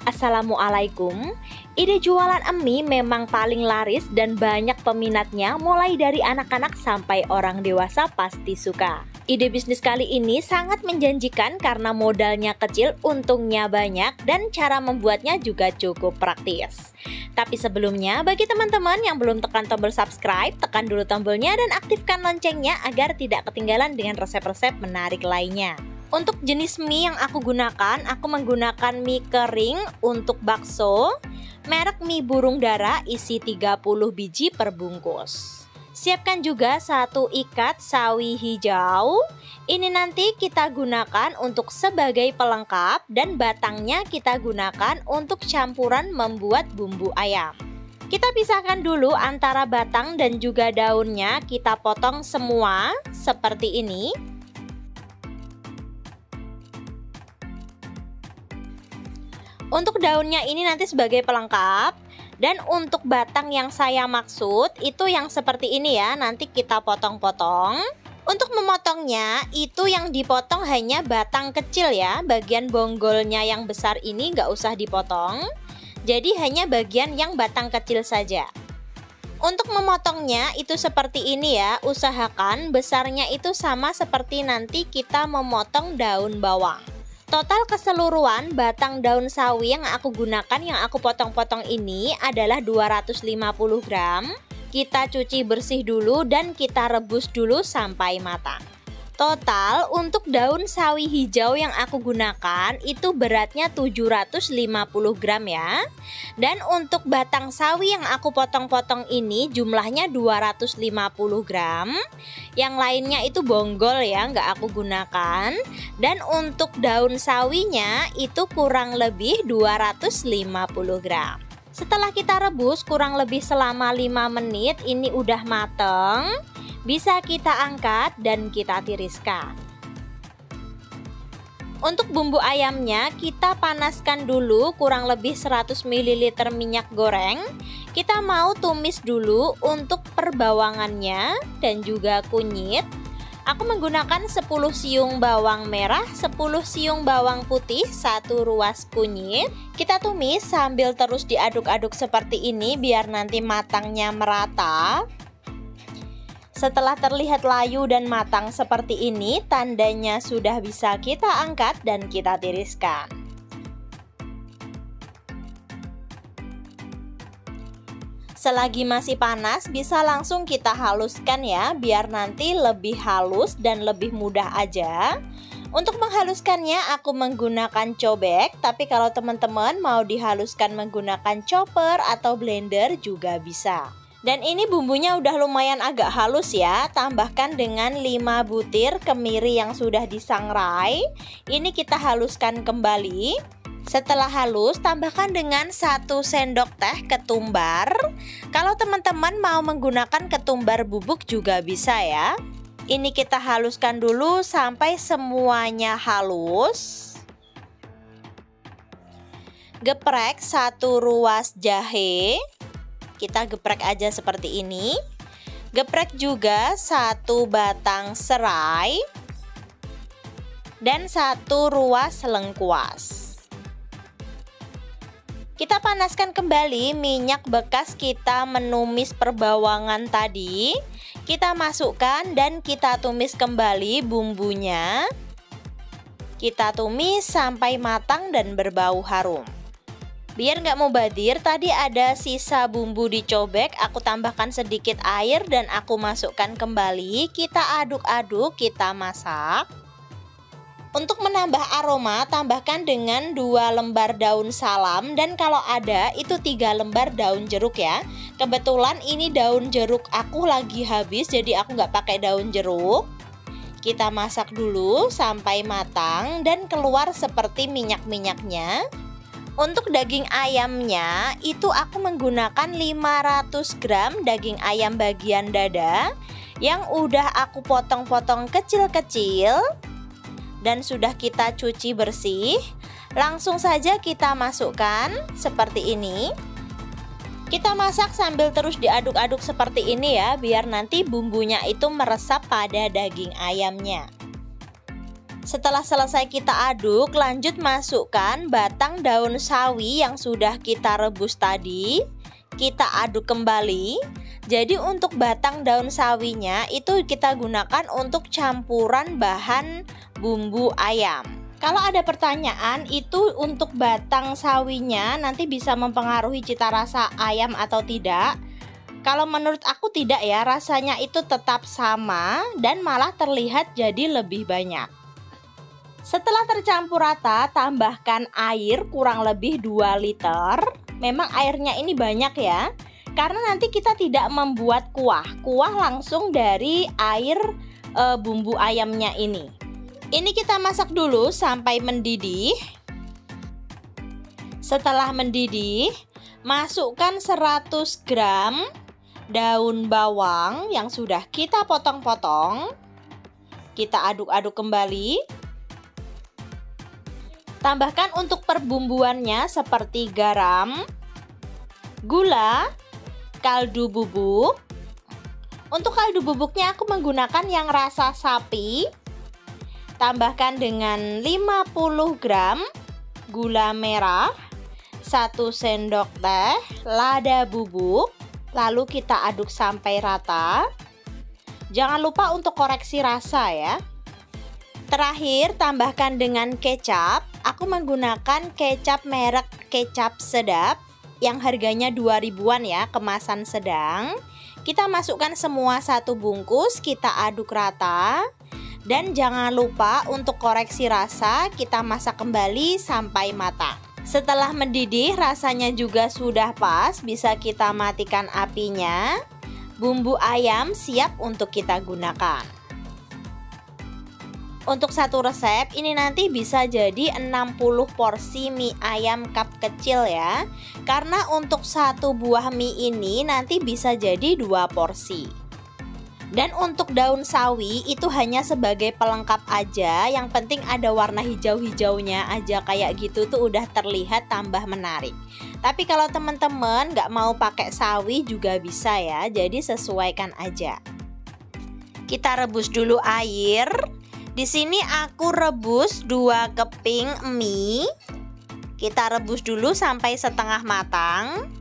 Assalamualaikum. Ide jualan mie memang paling laris dan banyak peminatnya, mulai dari anak-anak sampai orang dewasa pasti suka. Ide bisnis kali ini sangat menjanjikan karena modalnya kecil, untungnya banyak, dan cara membuatnya juga cukup praktis. Tapi sebelumnya, bagi teman-teman yang belum tekan tombol subscribe, tekan dulu tombolnya dan aktifkan loncengnya agar tidak ketinggalan dengan resep-resep menarik lainnya. Untuk jenis mie yang aku gunakan, aku menggunakan mie kering untuk bakso, merek mie burung dara isi 30 biji per bungkus. Siapkan juga 1 ikat sawi hijau. Ini nanti kita gunakan untuk sebagai pelengkap dan batangnya kita gunakan untuk campuran membuat bumbu ayam. Kita pisahkan dulu antara batang dan juga daunnya, kita potong semua seperti ini. Untuk daunnya ini nanti sebagai pelengkap. Dan untuk batang yang saya maksud itu yang seperti ini ya, nanti kita potong-potong. Untuk memotongnya itu yang dipotong hanya batang kecil ya, bagian bonggolnya yang besar ini nggak usah dipotong. Jadi hanya bagian yang batang kecil saja. Untuk memotongnya itu seperti ini ya, usahakan besarnya itu sama seperti nanti kita memotong daun bawang. Total keseluruhan batang daun sawi yang aku gunakan, yang aku potong-potong ini adalah 250 gram. Kita cuci bersih dulu dan kita rebus dulu sampai matang. Total untuk daun sawi hijau yang aku gunakan itu beratnya 750 gram ya. Dan untuk batang sawi yang aku potong-potong ini jumlahnya 250 gram. Yang lainnya itu bonggol ya, nggak aku gunakan. Dan untuk daun sawinya itu kurang lebih 250 gram. Setelah kita rebus kurang lebih selama 5 menit, ini udah mateng. Bisa kita angkat dan kita tiriskan. Untuk bumbu ayamnya kita panaskan dulu kurang lebih 100 ml minyak goreng. Kita mau tumis dulu untuk perbawangannya dan juga kunyit. Aku menggunakan 10 siung bawang merah, 10 siung bawang putih, 1 ruas kunyit. Kita tumis sambil terus diaduk-aduk seperti ini biar nanti matangnya merata. Setelah terlihat layu dan matang seperti ini, tandanya sudah bisa kita angkat dan kita tiriskan. Selagi masih panas, bisa langsung kita haluskan ya, biar nanti lebih halus dan lebih mudah aja. Untuk menghaluskannya aku menggunakan cobek, tapi kalau teman-teman mau dihaluskan menggunakan chopper atau blender juga bisa. Dan ini bumbunya udah lumayan agak halus ya. Tambahkan dengan 5 butir kemiri yang sudah disangrai. Ini kita haluskan kembali. Setelah halus, tambahkan dengan 1 sendok teh ketumbar. Kalau teman-teman mau menggunakan ketumbar bubuk juga bisa ya. Ini kita haluskan dulu sampai semuanya halus. Geprek 1 ruas jahe. Kita geprek aja seperti ini. Geprek juga 1 batang serai dan 1 ruas lengkuas. Kita panaskan kembali minyak bekas kita menumis perbawangan tadi. Kita masukkan dan kita tumis kembali bumbunya. Kita tumis sampai matang dan berbau harum. Biar nggak mubadir, tadi ada sisa bumbu di cobek, aku tambahkan sedikit air dan aku masukkan kembali. Kita aduk-aduk, kita masak. Untuk menambah aroma, tambahkan dengan 2 lembar daun salam dan kalau ada itu 3 lembar daun jeruk ya. Kebetulan ini daun jeruk aku lagi habis, jadi aku nggak pakai daun jeruk. Kita masak dulu sampai matang dan keluar seperti minyak-minyaknya. Untuk daging ayamnya itu aku menggunakan 500 gram daging ayam bagian dada yang udah aku potong-potong kecil-kecil dan sudah kita cuci bersih. Langsung saja kita masukkan seperti ini. Kita masak sambil terus diaduk-aduk seperti ini ya, biar nanti bumbunya itu meresap pada daging ayamnya. Setelah selesai kita aduk, lanjut masukkan batang daun sawi yang sudah kita rebus tadi. Kita aduk kembali. Jadi untuk batang daun sawinya itu kita gunakan untuk campuran bahan bumbu ayam. Kalau ada pertanyaan, itu untuk batang sawinya nanti bisa mempengaruhi cita rasa ayam atau tidak. Kalau menurut aku tidak ya, rasanya itu tetap sama dan malah terlihat jadi lebih banyak. Setelah tercampur rata, tambahkan air kurang lebih 2 liter. Memang airnya ini banyak ya, karena nanti kita tidak membuat kuah. Kuah langsung dari air bumbu ayamnya ini. Ini kita masak dulu sampai mendidih. Setelah mendidih, masukkan 100 gram daun bawang yang sudah kita potong-potong. Kita aduk-aduk kembali. Tambahkan untuk perbumbuannya seperti garam, gula, kaldu bubuk. Untuk kaldu bubuknya aku menggunakan yang rasa sapi. Tambahkan dengan 50 gram gula merah, 1 sendok teh lada bubuk. Lalu kita aduk sampai rata. Jangan lupa untuk koreksi rasa ya. Terakhir tambahkan dengan kecap. Aku menggunakan kecap merek Kecap Sedap yang harganya 2.000-an ya, kemasan sedang. Kita masukkan semua 1 bungkus, kita aduk rata. Dan jangan lupa untuk koreksi rasa, kita masak kembali sampai matang. Setelah mendidih, rasanya juga sudah pas, bisa kita matikan apinya. Bumbu ayam siap untuk kita gunakan. Untuk satu resep ini nanti bisa jadi 60 porsi mie ayam cup kecil ya. Karena untuk 1 buah mie ini nanti bisa jadi 2 porsi. Dan untuk daun sawi itu hanya sebagai pelengkap aja. Yang penting ada warna hijau-hijaunya aja kayak gitu tuh udah terlihat tambah menarik. Tapi kalau teman-teman nggak mau pakai sawi juga bisa ya. Jadi sesuaikan aja. Kita rebus dulu air. Di sini aku rebus 2 keping mie. Kita rebus dulu sampai setengah matang.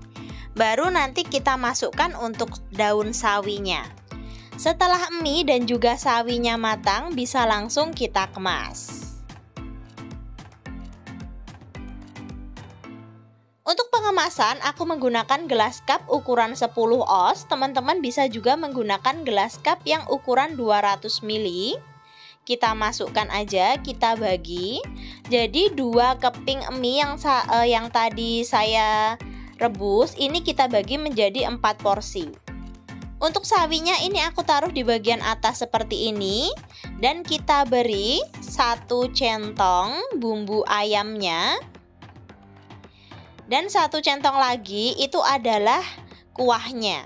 Baru nanti kita masukkan untuk daun sawinya. Setelah mie dan juga sawinya matang, bisa langsung kita kemas. Untuk pengemasan, aku menggunakan gelas cup ukuran 10 oz. Teman-teman bisa juga menggunakan gelas cup yang ukuran 200 ml. Kita masukkan aja, kita bagi. Jadi 2 keping mie yang tadi saya rebus, ini kita bagi menjadi 4 porsi. Untuk sawinya ini aku taruh di bagian atas seperti ini. Dan kita beri 1 centong bumbu ayamnya. Dan 1 centong lagi itu adalah kuahnya.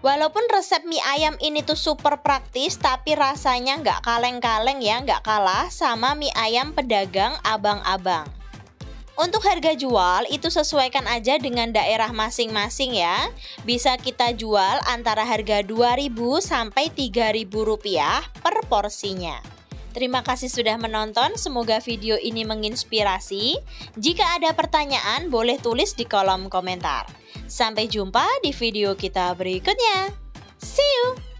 Walaupun resep mie ayam ini tuh super praktis, tapi rasanya nggak kaleng-kaleng ya, nggak kalah sama mie ayam pedagang abang-abang. Untuk harga jual itu sesuaikan aja dengan daerah masing-masing ya. Bisa kita jual antara harga Rp2.000 sampai Rp3.000 per porsinya. Terima kasih sudah menonton, semoga video ini menginspirasi. Jika ada pertanyaan boleh tulis di kolom komentar. Sampai jumpa di video kita berikutnya. See you!